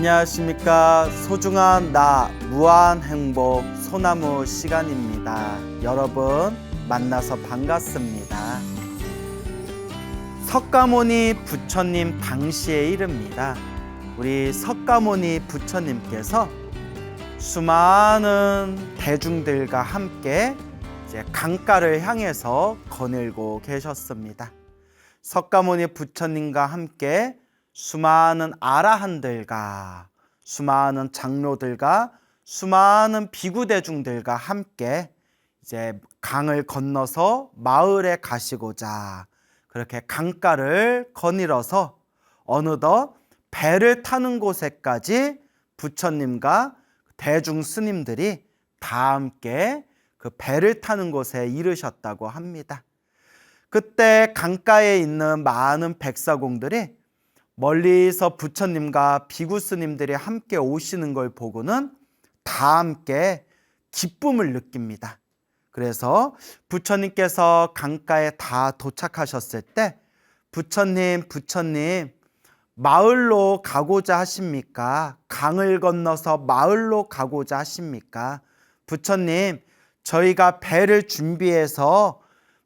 안녕하십니까. 소중한 나 무한행복 소나무 시간입니다. 여러분 만나서 반갑습니다. 석가모니 부처님 당시의 일입니다. 우리 석가모니 부처님께서 수많은 대중들과 함께 이제 강가를 향해서 거닐고 계셨습니다. 석가모니 부처님과 함께 수많은 아라한들과 수많은 장로들과 수많은 비구대중들과 함께 이제 강을 건너서 마을에 가시고자 그렇게 강가를 거닐어서 어느덧 배를 타는 곳에까지 부처님과 대중 스님들이 다 함께 그 배를 타는 곳에 이르셨다고 합니다. 그때 강가에 있는 많은 백사공들이 멀리서 부처님과 비구 스님들이 함께 오시는 걸 보고는 다 함께 기쁨을 느낍니다. 그래서 부처님께서 강가에 다 도착하셨을 때 부처님 마을로 가고자 하십니까? 강을 건너서 마을로 가고자 하십니까? 부처님, 저희가 배를 준비해서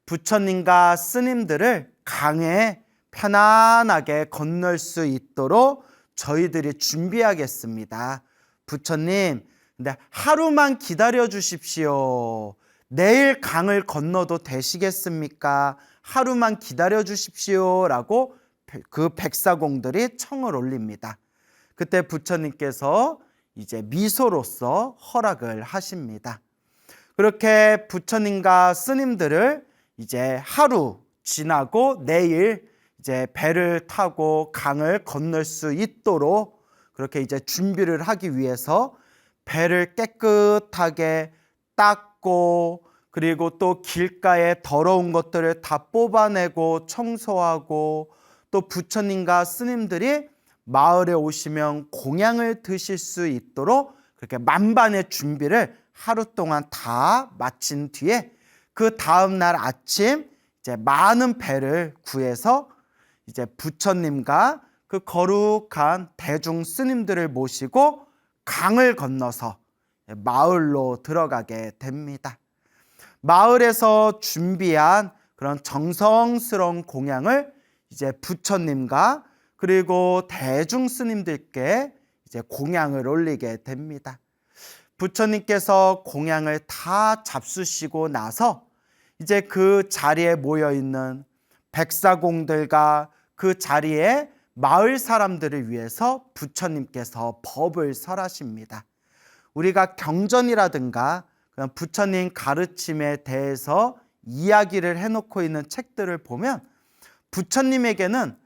부처님과 스님들을 강에 편안하게 건널 수 있도록 저희들이 준비하겠습니다. 부처님, 근데 하루만 기다려 주십시오. 내일 강을 건너도 되시겠습니까? 하루만 기다려 주십시오. 라고 그 백사공들이 청을 올립니다. 그때 부처님께서 이제 미소로써 허락을 하십니다. 그렇게 부처님과 스님들을 이제 하루 지나고 내일 이제 배를 타고 강을 건널 수 있도록 그렇게 이제 준비를 하기 위해서 배를 깨끗하게 닦고 그리고 또 길가에 더러운 것들을 다 뽑아내고 청소하고 또 부처님과 스님들이 마을에 오시면 공양을 드실 수 있도록 그렇게 만반의 준비를 하루 동안 다 마친 뒤에 그 다음 날 아침 이제 많은 배를 구해서 이제 부처님과 그 거룩한 대중 스님들을 모시고 강을 건너서 마을로 들어가게 됩니다. 마을에서 준비한 그런 정성스러운 공양을 이제 부처님과 그리고 대중 스님들께 이제 공양을 올리게 됩니다. 부처님께서 공양을 다 잡수시고 나서 이제 그 자리에 모여 있는 백사공들과 그 자리에 마을 사람들을 위해서 부처님께서 법을 설하십니다. 우리가 경전이라든가 부처님 가르침에 대해서 이야기를 해놓고 있는 책들을 보면 부처님에게는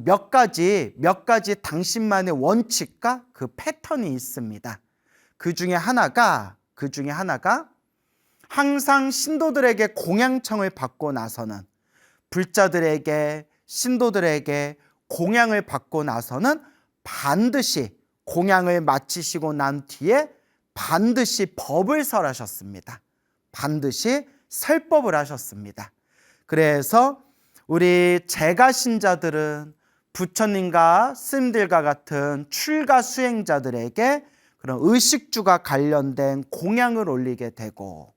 몇 가지 당신만의 원칙과 그 패턴이 있습니다. 그 중에 하나가 항상 신도들에게 공양청을 받고 나서는 불자들에게 신도들에게 공양을 받고 나서는 반드시 공양을 마치시고 난 뒤에 반드시 법을 설하셨습니다. 반드시 설법을 하셨습니다. 그래서 우리 제가신자들은 부처님과 스님들과 같은 출가 수행자들에게 그런 의식주가 관련된 공양을 올리게 되고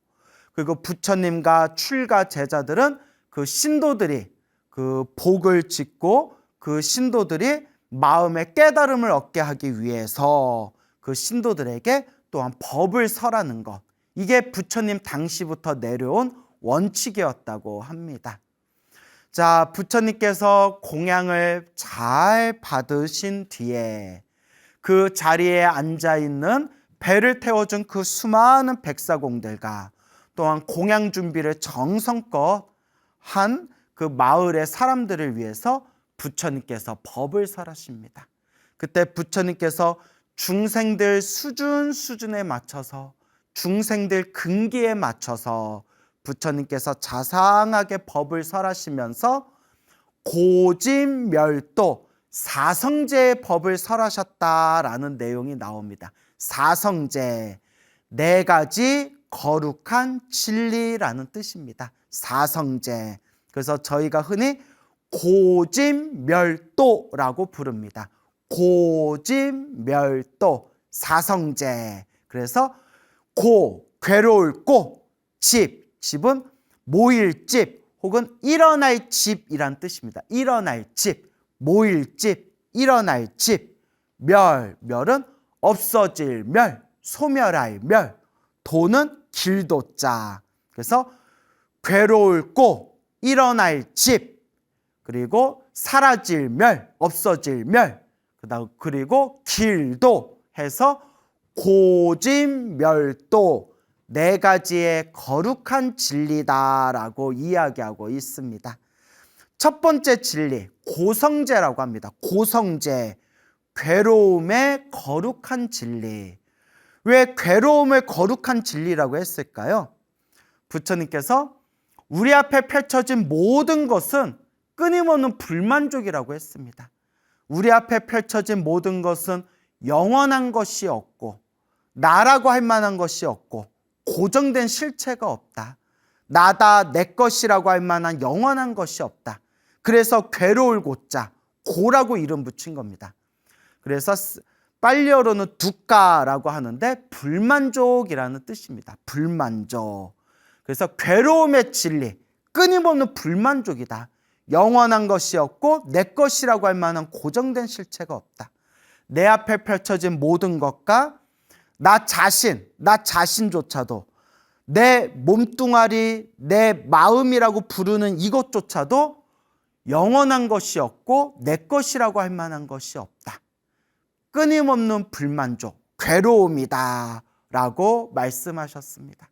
그리고 부처님과 출가 제자들은 그 신도들이 그 복을 짓고 그 신도들이 마음의 깨달음을 얻게 하기 위해서 그 신도들에게 또한 법을 설하는 것, 이게 부처님 당시부터 내려온 원칙이었다고 합니다. 자, 부처님께서 공양을 잘 받으신 뒤에 그 자리에 앉아있는 배를 태워준 그 수많은 백사공들과 또한 공양 준비를 정성껏 한 그 마을의 사람들을 위해서 부처님께서 법을 설하십니다. 그때 부처님께서 중생들 수준에 맞춰서 중생들 근기에 맞춰서 부처님께서 자상하게 법을 설하시면서 고진멸도 사성제의 법을 설하셨다라는 내용이 나옵니다. 사성제, 네 가지 거룩한 진리라는 뜻입니다. 사성제. 그래서 저희가 흔히 고진멸도라고 부릅니다. 고집멸도 사성제. 그래서 괴로울 집은 모일 집 혹은 일어날 집이란 뜻입니다. 일어날 집, 모일 집, 일어날 집. 멸은 없어질 소멸할 도는 길도자. 그래서 괴로울 일어날 집, 그리고 사라질 없어질 그리고 길도 해서 고집멸도 네 가지의 거룩한 진리다라고 이야기하고 있습니다. 첫 번째 진리, 고성제라고 합니다. 고성제, 괴로움의 거룩한 진리. 왜 괴로움을 거룩한 진리라고 했을까요? 부처님께서 우리 앞에 펼쳐진 모든 것은 끊임없는 불만족이라고 했습니다. 우리 앞에 펼쳐진 모든 것은 영원한 것이 없고, 나라고 할 만한 것이 없고, 고정된 실체가 없다. 나다, 내 것이라고 할 만한 영원한 것이 없다. 그래서 괴로울 고자, 고라고 이름 붙인 겁니다. 그래서 빨리어로는 두까라고 하는데 불만족이라는 뜻입니다. 불만족. 그래서 괴로움의 진리, 끊임없는 불만족이다. 영원한 것이 없고 내 것이라고 할 만한 고정된 실체가 없다. 내 앞에 펼쳐진 모든 것과 나 자신조차도 내 몸뚱아리, 내 마음이라고 부르는 이것조차도 영원한 것이 없고 내 것이라고 할 만한 것이 없다. 끊임없는 불만족, 괴로움이다 라고 말씀하셨습니다.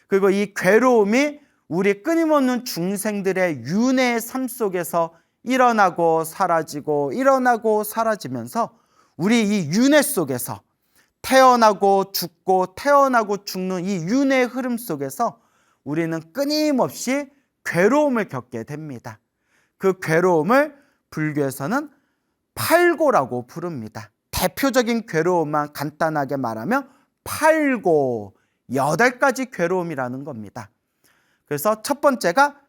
그리고 이 괴로움이 우리 끊임없는 중생들의 윤회의 삶 속에서 일어나고 사라지고 일어나고 사라지면서 우리 이 윤회 속에서 태어나고 죽고 태어나고 죽는 이 윤회의 흐름 속에서 우리는 끊임없이 괴로움을 겪게 됩니다. 그 괴로움을 불교에서는 팔고라고 부릅니다. 대표적인 괴로움만 간단하게 말하면 팔고, 8가지 괴로움이라는 겁니다. 그래서 첫 번째가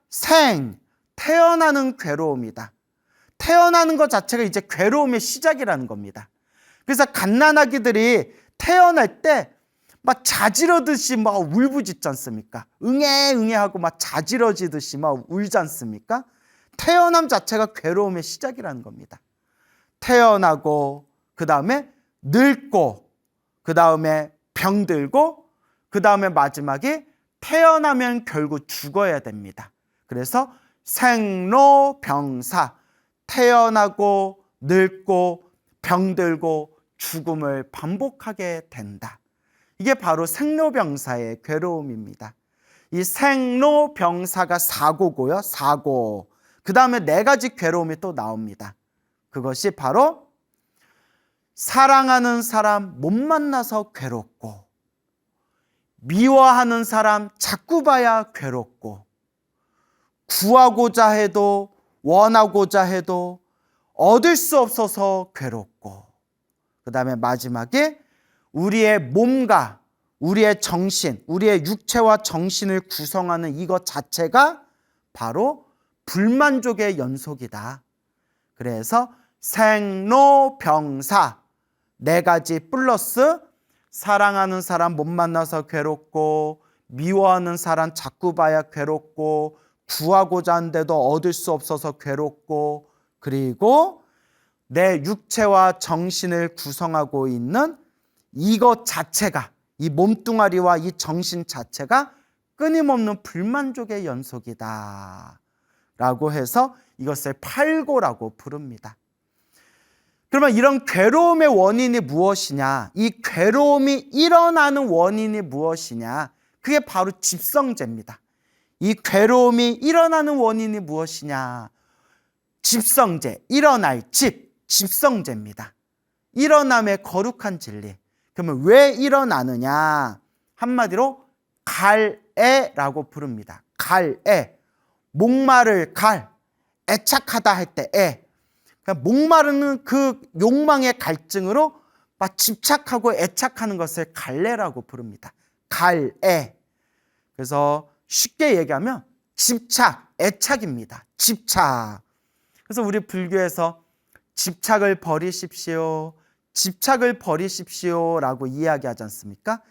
태어나는 괴로움이다. 태어나는 것 자체가 이제 괴로움의 시작이라는 겁니다. 그래서 갓난아기들이 태어날 때 막 자지러듯이 막 울부짖지 않습니까? 응애 하고 막 자지러지듯이 막 울지 않습니까? 태어남 자체가 괴로움의 시작이라는 겁니다. 태어나고, 그 다음에 늙고, 그 다음에 병들고, 그 다음에 마지막에 태어나면 결국 죽어야 됩니다. 그래서 생로병사, 태어나고 늙고 병들고 죽음을 반복하게 된다. 이게 바로 생로병사의 괴로움입니다. 이 생로병사가 사고고요. 사고. 그 다음에 4가지 괴로움이 또 나옵니다. 그것이 바로 사랑하는 사람 못 만나서 괴롭고, 미워하는 사람 자꾸 봐야 괴롭고, 구하고자 해도 원하고자 해도 얻을 수 없어서 괴롭고, 그 다음에 마지막에 우리의 몸과 우리의 정신, 우리의 육체와 정신을 구성하는 이것 자체가 바로 불만족의 연속이다. 그래서 생로병사 4가지 플러스 사랑하는 사람 못 만나서 괴롭고, 미워하는 사람 자꾸 봐야 괴롭고, 구하고자 하는데도 얻을 수 없어서 괴롭고, 그리고 내 육체와 정신을 구성하고 있는 이것 자체가, 이 몸뚱아리와 이 정신 자체가 끊임없는 불만족의 연속이다 라고 해서 이것을 팔고라고 부릅니다. 그러면 이런 괴로움의 원인이 무엇이냐? 이 괴로움이 일어나는 원인이 무엇이냐? 그게 바로 집성제입니다. 이 괴로움이 일어나는 원인이 무엇이냐? 집성제, 일어날 집성제입니다. 일어남의 거룩한 진리. 그러면 왜 일어나느냐? 한마디로 갈애라고 부릅니다. 갈애. 목마를 애착하다 할 때 애. 그러니까 목마르는 그 욕망의 갈증으로 막 집착하고 애착하는 것을 갈래라고 부릅니다. 갈애. 그래서 쉽게 얘기하면 집착, 애착입니다. 집착. 그래서 우리 불교에서 집착을 버리십시오. 집착을 버리십시오. 라고 이야기하지 않습니까?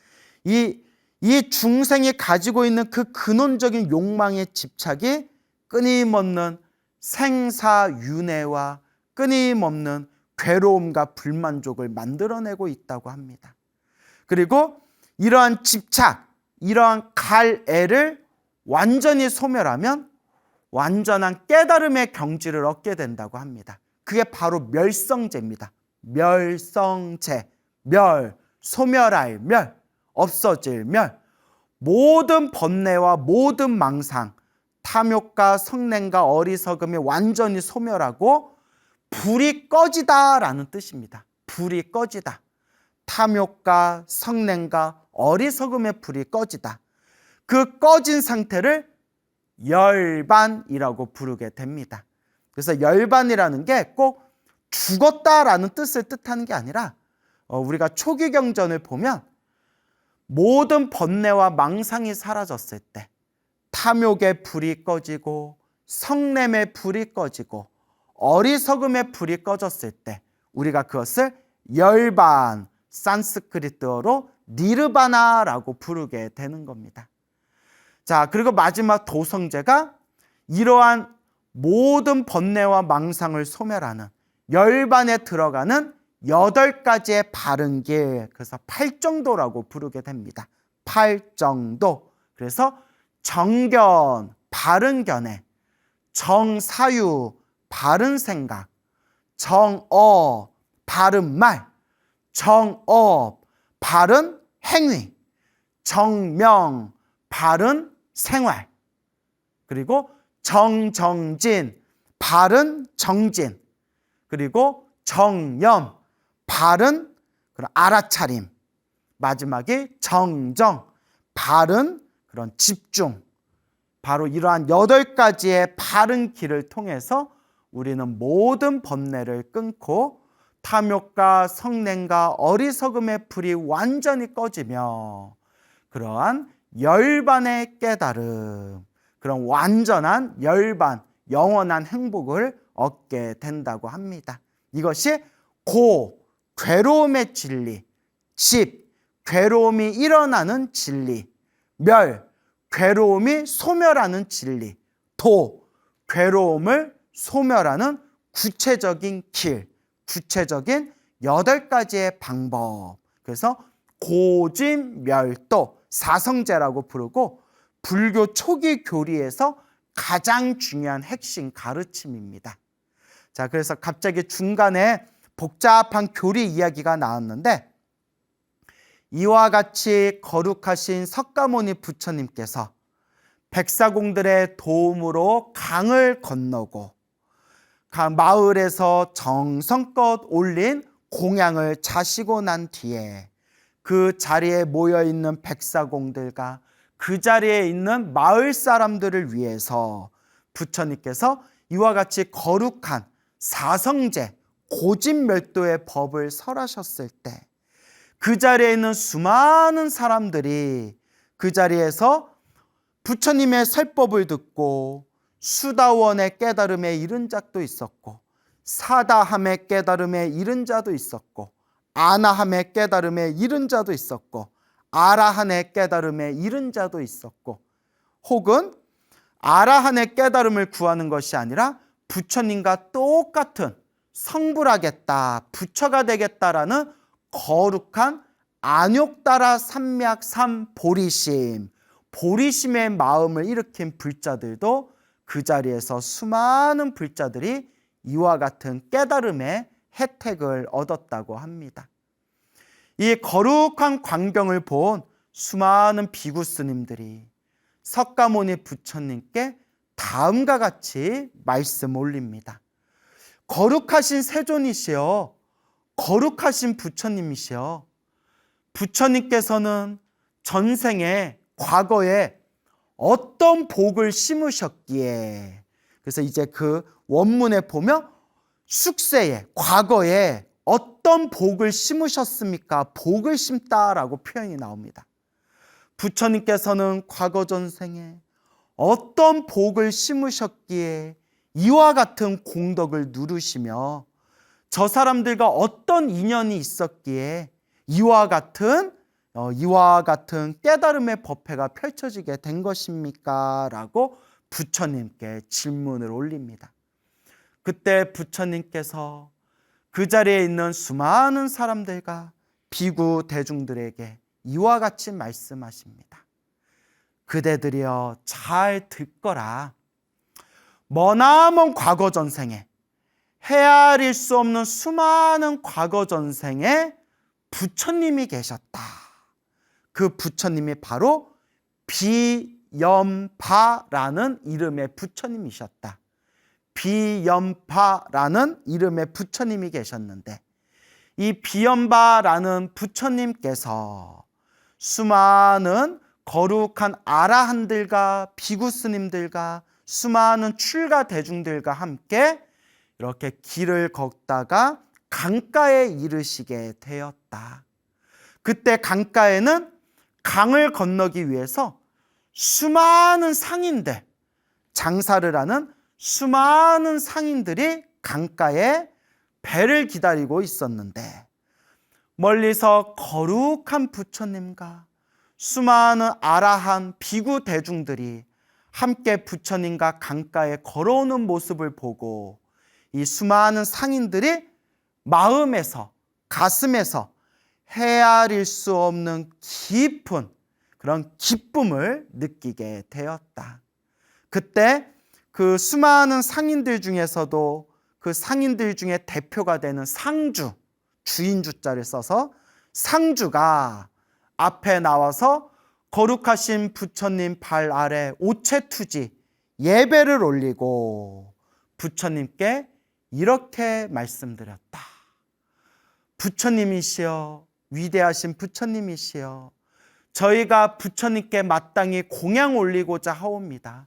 이 중생이 가지고 있는 그 근원적인 욕망의 집착이 끊임없는 생사윤회와 끊임없는 괴로움과 불만족을 만들어내고 있다고 합니다. 그리고 이러한 집착, 이러한 갈애를 완전히 소멸하면 완전한 깨달음의 경지를 얻게 된다고 합니다. 그게 바로 멸성제입니다. 멸성제, 소멸할 멸, 없어질 멸. 모든 번뇌와 모든 망상, 탐욕과 성냄과 어리석음이 완전히 소멸하고 불이 꺼지다라는 뜻입니다. 불이 꺼지다. 탐욕과 성냄과 어리석음의 불이 꺼지다. 그 꺼진 상태를 열반이라고 부르게 됩니다. 그래서 열반이라는 게 꼭 죽었다라는 뜻을 뜻하는 게 아니라 우리가 초기경전을 보면 모든 번뇌와 망상이 사라졌을 때 탐욕의 불이 꺼지고 성냄의 불이 꺼지고 어리석음의 불이 꺼졌을 때 우리가 그것을 열반, 산스크리트어로 니르바나라고 부르게 되는 겁니다. 자, 그리고 마지막 도성제가 이러한 모든 번뇌와 망상을 소멸하는 열반에 들어가는 8가지의 바른 길, 그래서 팔정도라고 부르게 됩니다. 팔정도. 그래서 정견, 바른 견해, 정사유, 바른 생각, 정어, 바른 말, 정업, 바른 행위, 정명, 바른 생활, 그리고 정정진, 바른 정진, 그리고 정념, 바른 그런 알아차림, 마지막에 정정, 바른 그런 집중. 바로 이러한 8가지의 바른 길을 통해서 우리는 모든 번뇌를 끊고 탐욕과 성냄과 어리석음의 불이 완전히 꺼지며 그러한 열반의 깨달음, 그런 완전한 열반, 영원한 행복을 얻게 된다고 합니다. 이것이 고, 괴로움의 진리, 집, 괴로움이 일어나는 진리, 멸, 괴로움이 소멸하는 진리, 도, 괴로움을 소멸하는 구체적인 길, 구체적인 8가지의 방법. 그래서 고진멸도, 사성제라고 부르고 불교 초기 교리에서 가장 중요한 핵심 가르침입니다. 자, 그래서 갑자기 중간에 복잡한 교리 이야기가 나왔는데 이와 같이 거룩하신 석가모니 부처님께서 백사공들의 도움으로 강을 건너고 마을에서 정성껏 올린 공양을 자시고 난 뒤에 그 자리에 모여있는 백사공들과 그 자리에 있는 마을 사람들을 위해서 부처님께서 이와 같이 거룩한 사성제, 고진멸도의 법을 설하셨을 때 그 자리에 있는 수많은 사람들이 그 자리에서 부처님의 설법을 듣고 수다원의 깨달음에 이른 자도 있었고 사다함의 깨달음에 이른 자도 있었고 아나함의 깨달음에 이른 자도 있었고 아라한의 깨달음에 이른 자도 있었고 혹은 아라한의 깨달음을 구하는 것이 아니라 부처님과 똑같은 성불하겠다, 부처가 되겠다라는 거룩한 안욕따라 삼맥삼 보리심, 보리심의 마음을 일으킨 불자들도 그 자리에서 수많은 불자들이 이와 같은 깨달음의 혜택을 얻었다고 합니다. 이 거룩한 광경을 본 수많은 비구 스님들이 석가모니 부처님께 다음과 같이 말씀 올립니다. 거룩하신 세존이시여, 거룩하신 부처님이시여, 부처님께서는 전생에 과거에 어떤 복을 심으셨기에, 그래서 이제 그 원문에 보면 숙세에, 과거에 어떤 복을 심으셨습니까? 복을 심다라고 표현이 나옵니다. 부처님께서는 과거 전생에 어떤 복을 심으셨기에 이와 같은 공덕을 누르시며 저 사람들과 어떤 인연이 있었기에 이와 같은 깨달음의 법회가 펼쳐지게 된 것입니까? 라고 부처님께 질문을 올립니다. 그때 부처님께서 그 자리에 있는 수많은 사람들과 비구 대중들에게 이와 같이 말씀하십니다. 그대들이여 잘 듣거라. 머나먼 과거 전생에, 헤아릴 수 없는 수많은 과거 전생에 부처님이 계셨다. 그 부처님이 바로 비연파라는 이름의 부처님이셨다. 비연파라는 이름의 부처님이 계셨는데, 이 비연파라는 부처님께서 수많은 거룩한 아라한들과 비구 스님들과 수많은 출가 대중들과 함께 이렇게 길을 걷다가 강가에 이르시게 되었다. 그때 강가에는 강을 건너기 위해서 수많은 상인들, 장사를 하는 수많은 상인들이 강가에 배를 기다리고 있었는데, 멀리서 거룩한 부처님과 수많은 아라한 비구 대중들이 함께 부처님과 강가에 걸어오는 모습을 보고 이 수많은 상인들이 마음에서, 가슴에서 헤아릴 수 없는 깊은 그런 기쁨을 느끼게 되었다. 그때 그 수많은 상인들 중에서도 그 상인들 중에 대표가 되는 상주, 주인주자를 써서 상주가 앞에 나와서 거룩하신 부처님 발 아래 오체투지 예배를 올리고 부처님께 이렇게 말씀드렸다. 부처님이시여, 위대하신 부처님이시여, 저희가 부처님께 마땅히 공양 올리고자 하옵니다.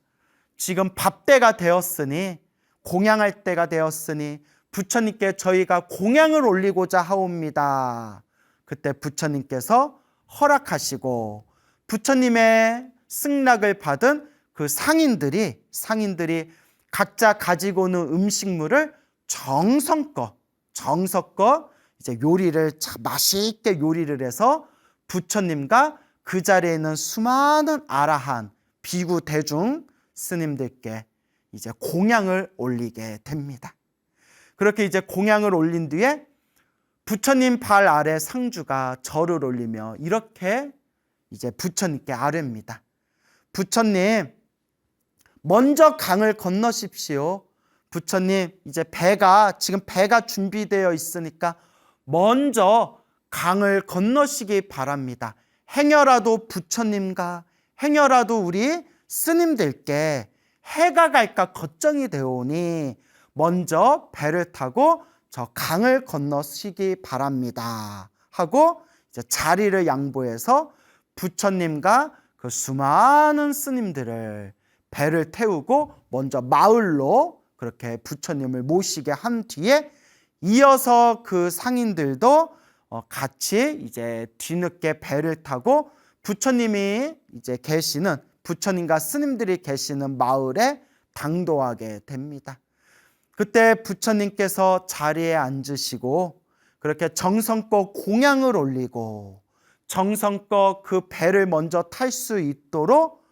지금 밥때가 되었으니, 공양할 때가 되었으니 부처님께 저희가 공양을 올리고자 하옵니다. 그때 부처님께서 허락하시고 부처님의 승낙을 받은 그 상인들이 각자 가지고 오는 음식물을 정성껏 이제 요리를 맛있게 요리를 해서 부처님과 그 자리에 있는 수많은 아라한 비구 대중 스님들께 이제 공양을 올리게 됩니다. 그렇게 이제 공양을 올린 뒤에 부처님 발 아래 상주가 절을 올리며 이렇게 이제 부처님께 아뢰입니다. 부처님, 먼저 강을 건너십시오. 부처님, 이제 지금 배가 준비되어 있으니까 먼저 강을 건너시기 바랍니다. 행여라도 부처님과 행여라도 우리 스님들께 해가 갈까 걱정이 되오니 먼저 배를 타고 저 강을 건너시기 바랍니다. 하고 이제 자리를 양보해서 부처님과 그 수많은 스님들을 배를 태우고 먼저 마을로 그렇게 부처님을 모시게 한 뒤에 이어서 그 상인들도 같이 이제 뒤늦게 배를 타고 부처님이 이제 계시는, 부처님과 스님들이 계시는 마을에 당도하게 됩니다. 그때 부처님께서 자리에 앉으시고 그렇게 정성껏 공양을 올리고 정성껏 그 배를 먼저 탈 수 있도록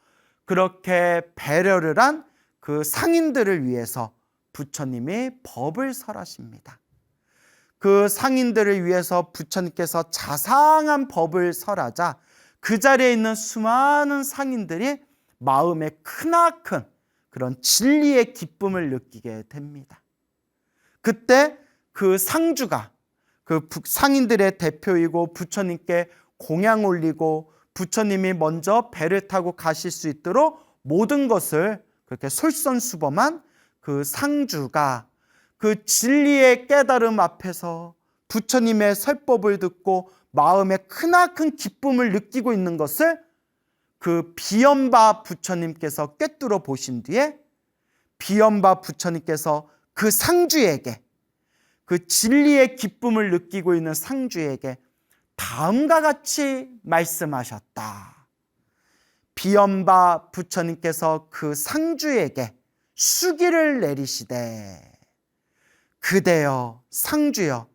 그렇게 배려를 한 그 상인들을 위해서 부처님이 법을 설하십니다. 그 상인들을 위해서 부처님께서 자상한 법을 설하자 그 자리에 있는 수많은 상인들이 마음에 크나큰 그런 진리의 기쁨을 느끼게 됩니다. 그때 그 상주가 그 상인들의 대표이고 부처님께 공양 올리고 부처님이 먼저 배를 타고 가실 수 있도록 모든 것을 그렇게 솔선수범한 그 상주가 그 진리의 깨달음 앞에서 부처님의 설법을 듣고 마음에 크나큰 기쁨을 느끼고 있는 것을 그 비연바 부처님께서 꿰뚫어 보신 뒤에 비연바 부처님께서 그 상주에게, 그 진리의 기쁨을 느끼고 있는 상주에게 다음과 같이 말씀하셨다. 비연바 부처님께서 그 상주에게 수기를 내리시되 그대여 상주여,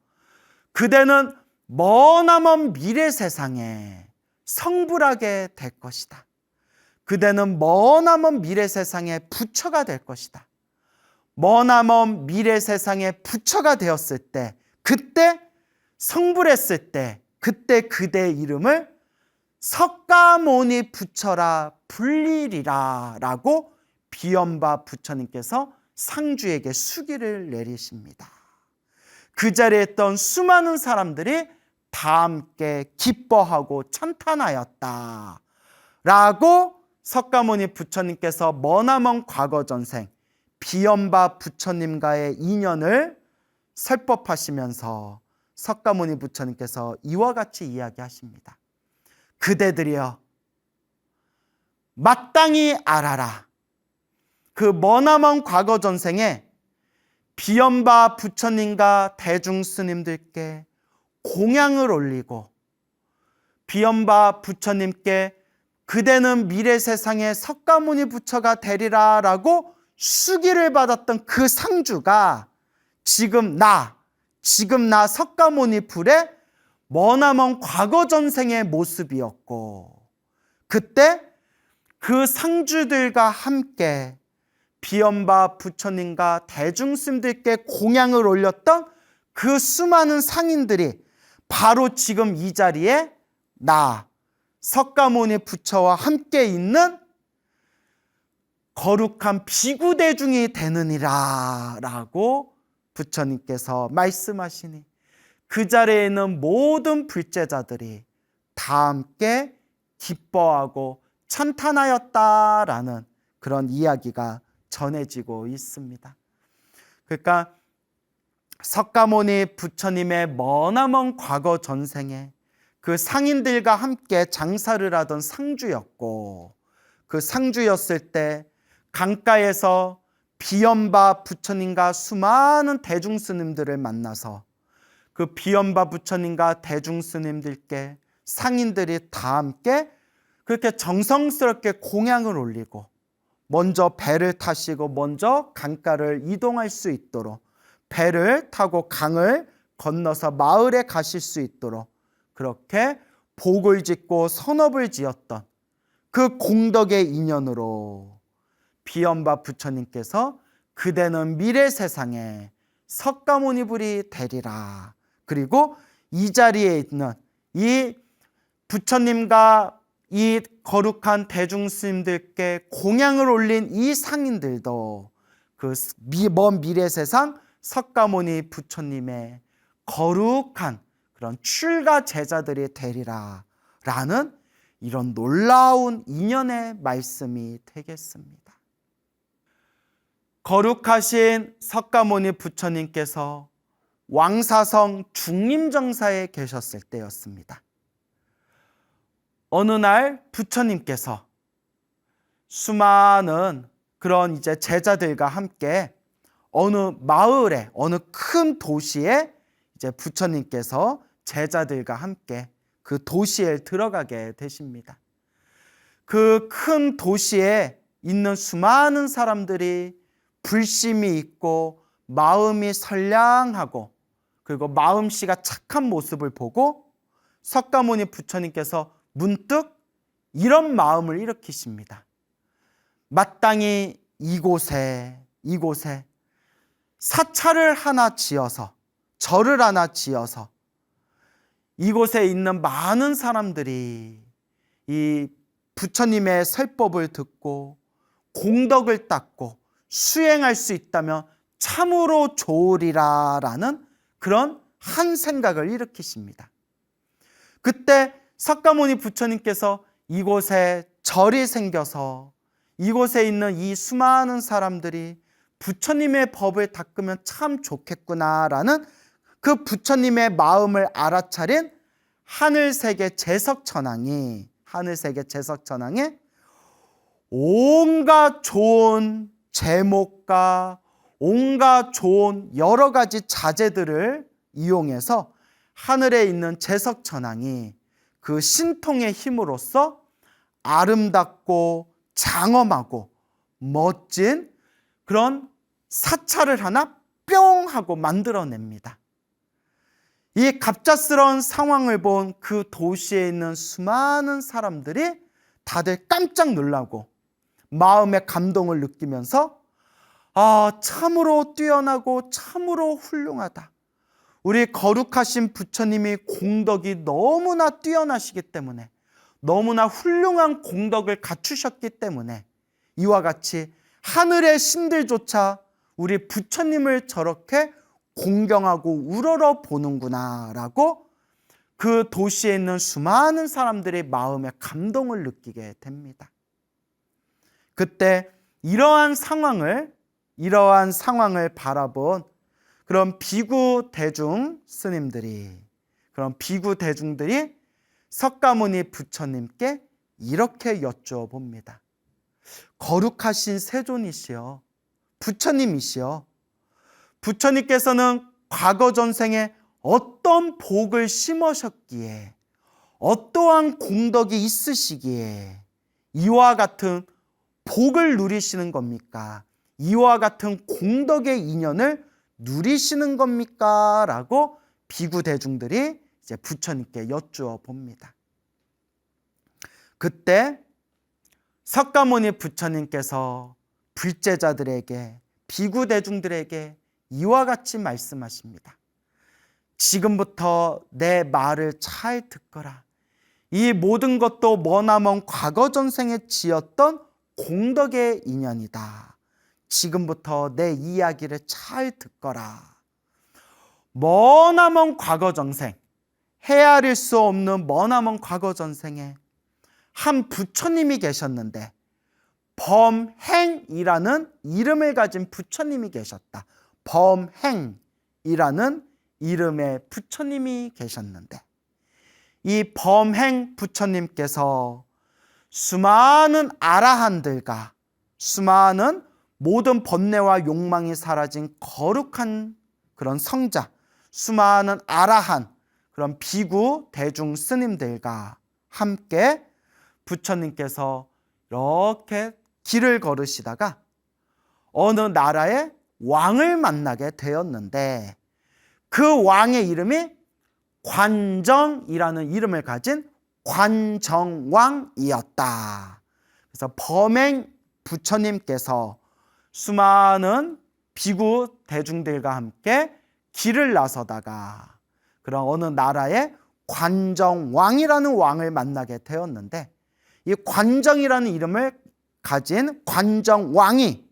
그대는 머나먼 미래 세상에 성불하게 될 것이다. 그대는 머나먼 미래 세상에 부처가 될 것이다. 머나먼 미래 세상에 부처가 되었을 때, 그때 성불했을 때, 그때 그대의 이름을 석가모니 부처라 불리리라 라고 비엄바 부처님께서 상주에게 수기를 내리십니다. 그 자리에 있던 수많은 사람들이 다 함께 기뻐하고 찬탄하였다 라고 석가모니 부처님께서 머나먼 과거 전생 비엄바 부처님과의 인연을 설법하시면서 석가모니 부처님께서 이와 같이 이야기하십니다. 그대들이여 마땅히 알아라. 그 머나먼 과거 전생에 비엄바 부처님과 대중스님들께 공양을 올리고 비엄바 부처님께 그대는 미래 세상에 석가모니 부처가 되리라 라고 수기를 받았던 그 상주가 지금 나 석가모니 불의 머나먼 과거 전생의 모습이었고, 그때 그 상주들과 함께 비엄바 부처님과 대중스님들께 공양을 올렸던 그 수많은 상인들이 바로 지금 이 자리에 나 석가모니 부처와 함께 있는 거룩한 비구대중이 되느니라 라고 부처님께서 말씀하시니 그 자리에 있는 모든 불제자들이 다 함께 기뻐하고 찬탄하였다라는 그런 이야기가 전해지고 있습니다. 그러니까 석가모니 부처님의 머나먼 과거 전생에 그 상인들과 함께 장사를 하던 상주였고, 그 상주였을 때 강가에서 비엄바 부처님과 수많은 대중스님들을 만나서 그 비엄바 부처님과 대중스님들께 상인들이 다 함께 그렇게 정성스럽게 공양을 올리고 먼저 배를 타시고 먼저 강가를 이동할 수 있도록 배를 타고 강을 건너서 마을에 가실 수 있도록 그렇게 복을 짓고 선업을 지었던 그 공덕의 인연으로 비엄바 부처님께서 그대는 미래 세상에 석가모니 불이 되리라. 그리고 이 자리에 있는 이 부처님과 이 거룩한 대중스님들께 공양을 올린 이 상인들도 그 먼 미래 세상 석가모니 부처님의 거룩한 그런 출가 제자들이 되리라 라는 이런 놀라운 인연의 말씀이 되겠습니다. 거룩하신 석가모니 부처님께서 왕사성 중림정사에 계셨을 때였습니다. 어느 날 부처님께서 수많은 그런 이제 제자들과 함께 어느 마을에, 어느 큰 도시에 이제 부처님께서 제자들과 함께 그 도시에 들어가게 되십니다. 그 큰 도시에 있는 수많은 사람들이 불심이 있고 마음이 선량하고 그리고 마음씨가 착한 모습을 보고 석가모니 부처님께서 문득 이런 마음을 일으키십니다. 마땅히 이곳에 사찰을 하나 지어서, 절을 하나 지어서 이곳에 있는 많은 사람들이 이 부처님의 설법을 듣고 공덕을 닦고 수행할 수 있다면 참으로 좋으리라라는 그런 한 생각을 일으키십니다. 그때 석가모니 부처님께서 이곳에 절이 생겨서 이곳에 있는 이 수많은 사람들이 부처님의 법을 닦으면 참 좋겠구나라는 그 부처님의 마음을 알아차린 하늘세계 제석천왕에 온갖 좋은 제목과 온갖 좋은 여러 가지 자재들을 이용해서 하늘에 있는 제석천왕이 그 신통의 힘으로써 아름답고 장엄하고 멋진 그런 사찰을 하나 뿅 하고 만들어냅니다. 이 갑작스러운 상황을 본 그 도시에 있는 수많은 사람들이 다들 깜짝 놀라고 마음의 감동을 느끼면서 참으로 뛰어나고 참으로 훌륭하다. 우리 거룩하신 부처님이 공덕이 너무나 뛰어나시기 때문에, 너무나 훌륭한 공덕을 갖추셨기 때문에 이와 같이 하늘의 신들조차 우리 부처님을 저렇게 공경하고 우러러 보는구나 라고 그 도시에 있는 수많은 사람들이 마음의 감동을 느끼게 됩니다. 그때 이러한 상황을 바라본 그런 비구 대중 스님들이, 그런 비구 대중들이 석가모니 부처님께 이렇게 여쭈어 봅니다. 거룩하신 세존이시여, 부처님이시여, 부처님께서는 과거 전생에 어떤 복을 심으셨기에, 어떠한 공덕이 있으시기에 이와 같은 복을 누리시는 겁니까? 이와 같은 공덕의 인연을 누리시는 겁니까? 라고 비구 대중들이 이제 부처님께 여쭈어 봅니다. 그때 석가모니 부처님께서 불제자들에게, 비구 대중들에게 이와 같이 말씀하십니다. 지금부터 내 말을 잘 듣거라. 이 모든 것도 머나먼 과거 전생에 지었던 공덕의 인연이다. 지금부터 내 이야기를 잘 듣거라. 머나먼 과거 전생, 헤아릴 수 없는 머나먼 과거 전생에 한 부처님이 계셨는데, 범행이라는 이름을 가진 부처님이 계셨다. 범행이라는 이름의 부처님이 계셨는데, 이 범행 부처님께서 수많은 아라한들과 수많은 모든 번뇌와 욕망이 사라진 거룩한 그런 성자, 수많은 아라한, 그런 비구 대중 스님들과 함께 부처님께서 이렇게 길을 걸으시다가 어느 나라의 왕을 만나게 되었는데, 그 왕의 이름이 관정이라는 이름을 가진 관정왕이었다. 그래서 범행 부처님께서 수많은 비구 대중들과 함께 길을 나서다가 그런 어느 나라의 관정왕이라는 왕을 만나게 되었는데, 이 관정이라는 이름을 가진 관정왕이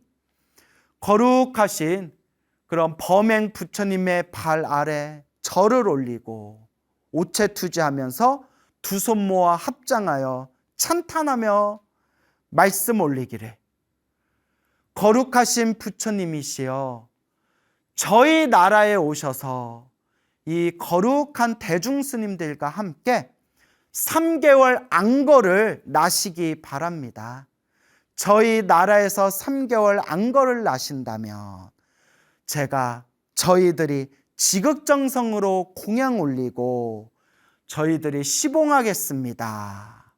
거룩하신 그런 범행 부처님의 발 아래 절을 올리고 오체투지하면서 두 손 모아 합장하여 찬탄하며 말씀 올리기를, 거룩하신 부처님이시여, 저희 나라에 오셔서 이 거룩한 대중스님들과 함께 3개월 안거를 나시기 바랍니다. 저희 나라에서 3개월 안거를 나신다면 제가 저희들이 지극정성으로 공양 올리고 저희들이 시봉하겠습니다.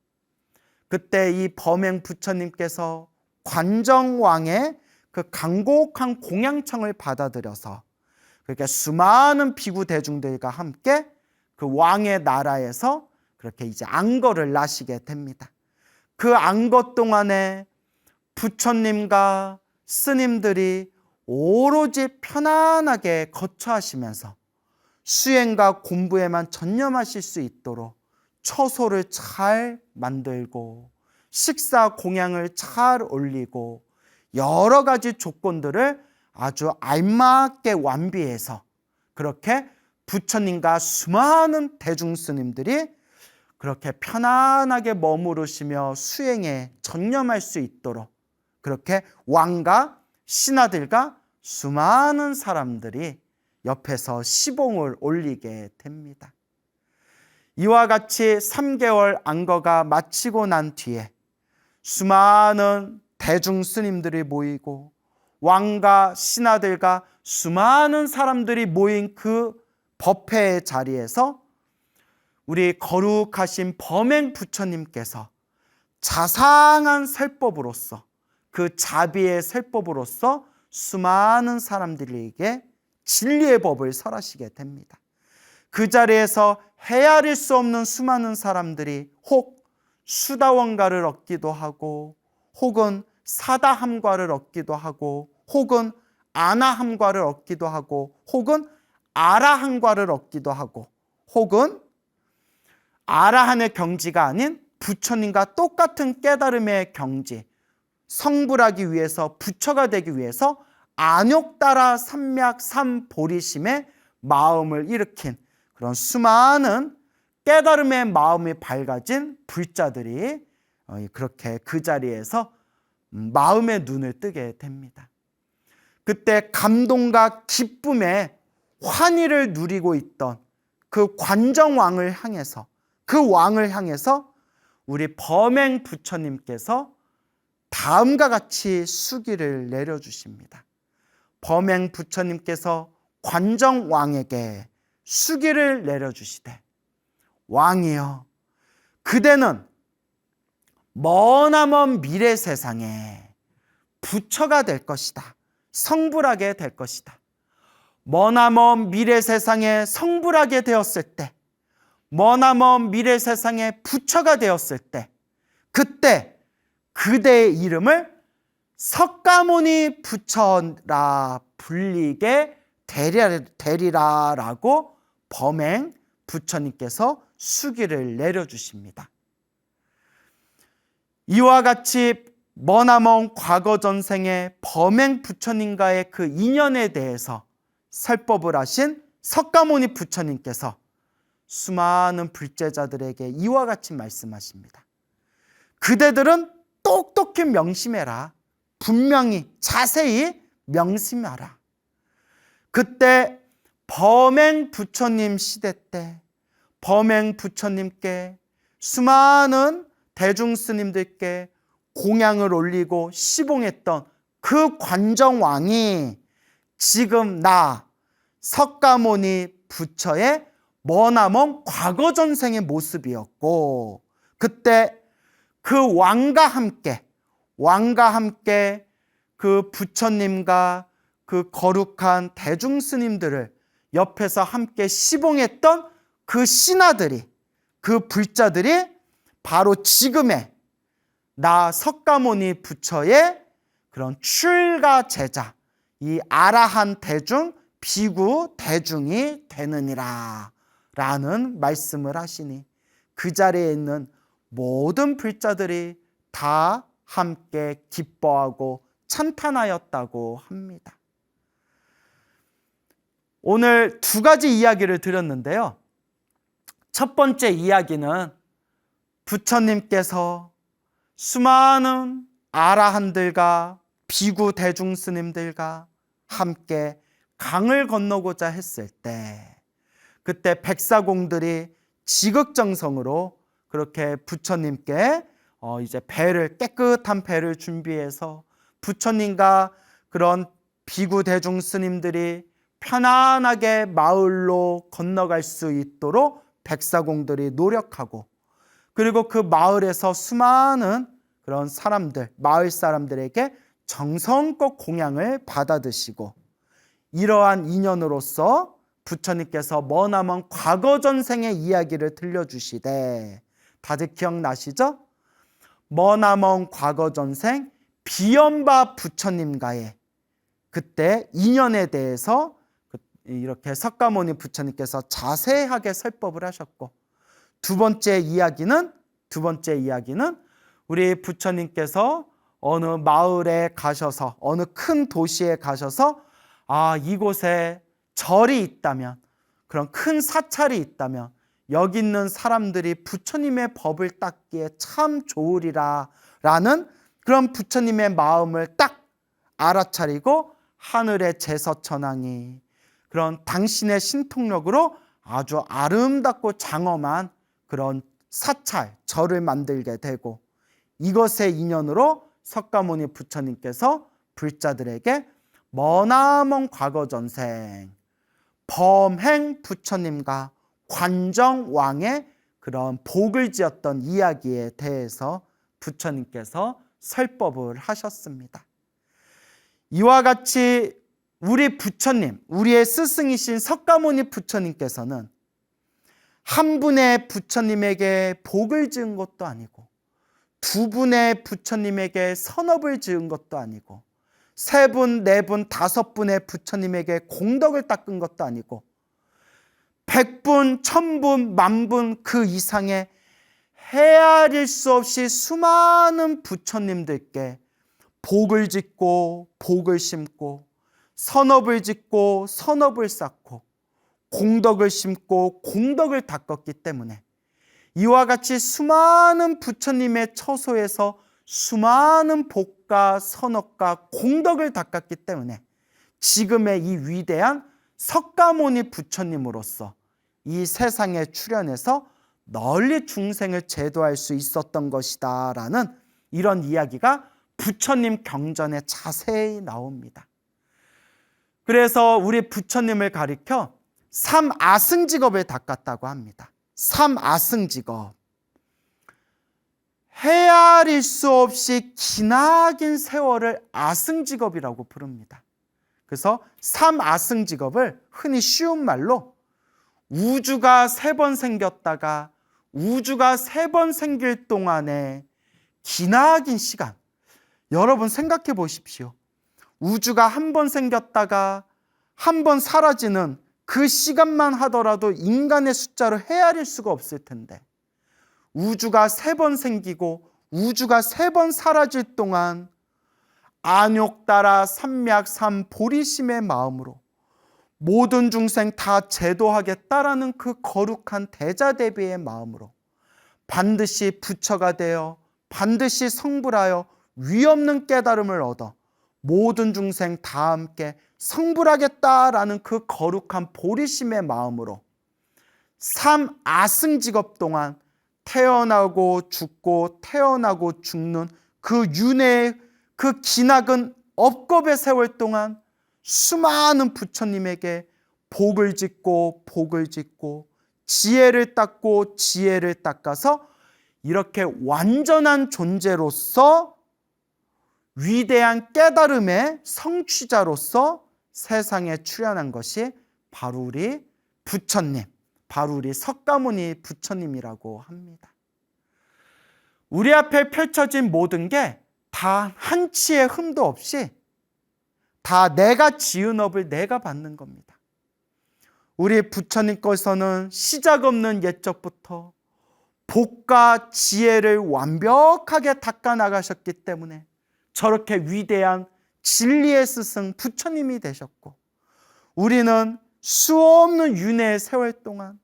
그때 이 범행 부처님께서 관정왕의 그 간곡한 공양청을 받아들여서 그렇게 수많은 비구 대중들과 함께 그 왕의 나라에서 그렇게 이제 안거를 나시게 됩니다. 그 안거 동안에 부처님과 스님들이 오로지 편안하게 거처하시면서 수행과 공부에만 전념하실 수 있도록 처소를 잘 만들고 식사 공양을 잘 올리고 여러 가지 조건들을 아주 알맞게 완비해서 그렇게 부처님과 수많은 대중스님들이 그렇게 편안하게 머무르시며 수행에 전념할 수 있도록 그렇게 왕과 신하들과 수많은 사람들이 옆에서 시봉을 올리게 됩니다. 이와 같이 3개월 안거가 마치고 난 뒤에 수많은 대중 스님들이 모이고 왕과 신하들과 수많은 사람들이 모인 그 법회의 자리에서 우리 거룩하신 범행 부처님께서 자상한 설법으로서, 그 자비의 설법으로서 수많은 사람들에게 진리의 법을 설하시게 됩니다. 그 자리에서 헤아릴 수 없는 수많은 사람들이 혹 수다원가를 얻기도 하고, 혹은 사다함과를 얻기도 하고, 혹은 아나함과를 얻기도 하고, 혹은 아라함과를 얻기도 하고, 혹은 아라한의 경지가 아닌 부처님과 똑같은 깨달음의 경지, 성불하기 위해서, 부처가 되기 위해서 안욕따라 삼맥 삼보리심의 마음을 일으킨 그런 수많은 깨달음의 마음이 밝아진 불자들이 그렇게 그 자리에서 마음의 눈을 뜨게 됩니다. 그때 감동과 기쁨의 환희를 누리고 있던 그 관정왕을 향해서, 그 왕을 향해서 우리 범행 부처님께서 다음과 같이 수기를 내려주십니다. 범행 부처님께서 관정왕에게 수기를 내려주시되, 왕이여, 그대는 머나먼 미래 세상에 부처가 될 것이다. 성불하게 될 것이다. 머나먼 미래 세상에 성불하게 되었을 때, 머나먼 미래 세상에 부처가 되었을 때, 그때 그대의 이름을 석가모니 부처라 불리게 되리라라고 범행 부처님께서 수기를 내려주십니다. 이와 같이 머나먼 과거 전생의 범행 부처님과의 그 인연에 대해서 설법을 하신 석가모니 부처님께서 수많은 불제자들에게 이와 같이 말씀하십니다. 그대들은 똑똑히 명심해라. 분명히 자세히 명심하라. 그때 범행 부처님 시대 때 범행 부처님께 수많은 대중 스님들께 공양을 올리고 시봉했던 그 관정왕이 지금 나 석가모니 부처의 머나먼 과거 전생의 모습이었고, 그때 그 왕과 함께 그 부처님과 그 거룩한 대중 스님들을 옆에서 함께 시봉했던 그 신하들이, 그 불자들이 바로 지금의 나 석가모니 부처의 그런 출가 제자, 이 아라한 대중, 비구 대중이 되느니라 라는 말씀을 하시니, 그 자리에 있는 모든 불자들이 다 함께 기뻐하고 찬탄하였다고 합니다. 오늘 두 가지 이야기를 드렸는데요. 첫 번째 이야기는 부처님께서 수많은 아라한들과 비구 대중 스님들과 함께 강을 건너고자 했을 때, 그때 백사공들이 지극정성으로 그렇게 부처님께 이제 배를, 깨끗한 배를 준비해서 부처님과 그런 비구 대중 스님들이 편안하게 마을로 건너갈 수 있도록 백사공들이 노력하고, 그리고 그 마을에서 수많은 그런 사람들, 마을 사람들에게 정성껏 공양을 받아드시고, 이러한 인연으로서 부처님께서 머나먼 과거 전생의 이야기를 들려주시되, 다들 기억나시죠? 머나먼 과거 전생 비연바 부처님과의 그때 인연에 대해서 이렇게 석가모니 부처님께서 자세하게 설법을 하셨고, 두 번째 이야기는 우리 부처님께서 어느 마을에 가셔서, 어느 큰 도시에 가셔서, 이곳에 절이 있다면, 그런 큰 사찰이 있다면 여기 있는 사람들이 부처님의 법을 닦기에 참 좋으리라 라는 그런 부처님의 마음을 딱 알아차리고, 하늘의 제서천왕이 그런 당신의 신통력으로 아주 아름답고 장엄한 그런 사찰, 절을 만들게 되고, 이것의 인연으로 석가모니 부처님께서 불자들에게 머나먼 과거 전생 범행 부처님과 관정왕의 그런 복을 지었던 이야기에 대해서 부처님께서 설법을 하셨습니다. 이와 같이 우리 부처님, 우리의 스승이신 석가모니 부처님께서는 한 분의 부처님에게 복을 지은 것도 아니고, 두 분의 부처님에게 선업을 지은 것도 아니고, 세 분, 네 분, 다섯 분의 부처님에게 공덕을 닦은 것도 아니고, 100분, 1000분, 10,000분 그 이상의 헤아릴 수 없이 수많은 부처님들께 복을 짓고 복을 심고, 선업을 짓고 선업을 쌓고, 공덕을 심고 공덕을 닦았기 때문에 이와 같이 수많은 부처님의 처소에서 수많은 복과 선업과 공덕을 닦았기 때문에 지금의 이 위대한 석가모니 부처님으로서 이 세상에 출현해서 널리 중생을 제도할 수 있었던 것이다 라는 이런 이야기가 부처님 경전에 자세히 나옵니다. 그래서 우리 부처님을 가리켜 삼아승직업을 닦았다고 합니다. 삼아승직업, 헤아릴 수 없이 기나긴 세월을 아승직업이라고 부릅니다. 그래서 삼아승직업을 흔히 쉬운 말로 우주가 3번 생겼다가 우주가 3번 생길 동안에 기나긴 시간, 여러분 생각해 보십시오. 우주가 한 번 생겼다가 한 번 사라지는 그 시간만 하더라도 인간의 숫자로 헤아릴 수가 없을 텐데, 우주가 3번 생기고 우주가 3번 사라질 동안 안욕따라 삼맥삼 보리심의 마음으로 모든 중생 다 제도하겠다라는 그 거룩한 대자대비의 마음으로 반드시 부처가 되어 반드시 성불하여 위없는 깨달음을 얻어 모든 중생 다 함께 성불하겠다라는 그 거룩한 보리심의 마음으로 삼아승직업 동안 태어나고 죽고 태어나고 죽는 그 윤회의 그 기나긴 업겁의 세월 동안 수많은 부처님에게 복을 짓고 복을 짓고 지혜를 닦고 지혜를 닦아서 이렇게 완전한 존재로서 위대한 깨달음의 성취자로서 세상에 출현한 것이 바로 우리 부처님, 바로 우리 석가모니 부처님이라고 합니다. 우리 앞에 펼쳐진 모든 게 다 한치의 흠도 없이 다 내가 지은 업을 내가 받는 겁니다. 우리 부처님께서는 시작 없는 옛적부터 복과 지혜를 완벽하게 닦아 나가셨기 때문에 저렇게 위대한 진리의 스승 부처님이 되셨고, 우리는 수없는 윤회의 세월 동안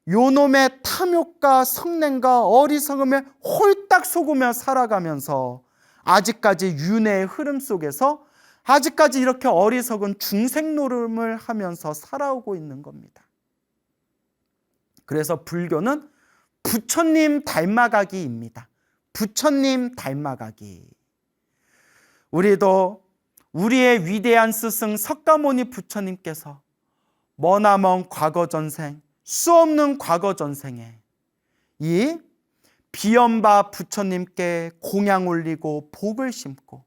요놈의 탐욕과 성냄과 어리석음에 홀딱 속으며 살아가면서 아직까지 윤회의 흐름 속에서 아직까지 이렇게 어리석은 중생 노름을 하면서 살아오고 있는 겁니다. 그래서 불교는 부처님 닮아가기입니다. 부처님 닮아가기. 우리도 우리의 위대한 스승 석가모니 부처님께서 머나먼 과거 전생, 수없는 과거 전생에 이 비연바 부처님께 공양 올리고 복을 심고,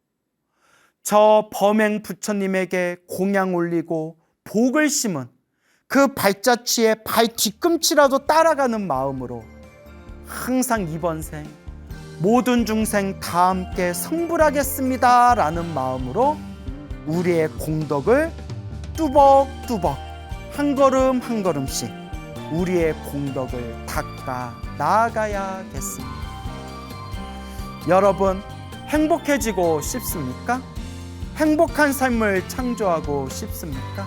저 범행 부처님에게 공양 올리고 복을 심은 그 발자취에 발 뒤꿈치라도 따라가는 마음으로 항상 이번 생 모든 중생 다 함께 성불하겠습니다 라는 마음으로 우리의 공덕을 뚜벅뚜벅 한 걸음 한 걸음씩 우리의 공덕을 닦아 나아가야겠습니다. 여러분, 행복해지고 싶습니까? 행복한 삶을 창조하고 싶습니까?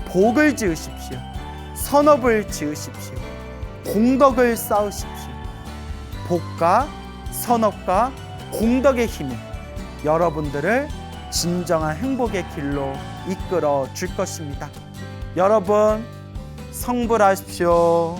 복을 지으십시오. 선업을 지으십시오. 공덕을 쌓으십시오. 복과 선업과 공덕의 힘이 여러분들을 진정한 행복의 길로 이끌어 줄 것입니다. 여러분, 성불하십시오.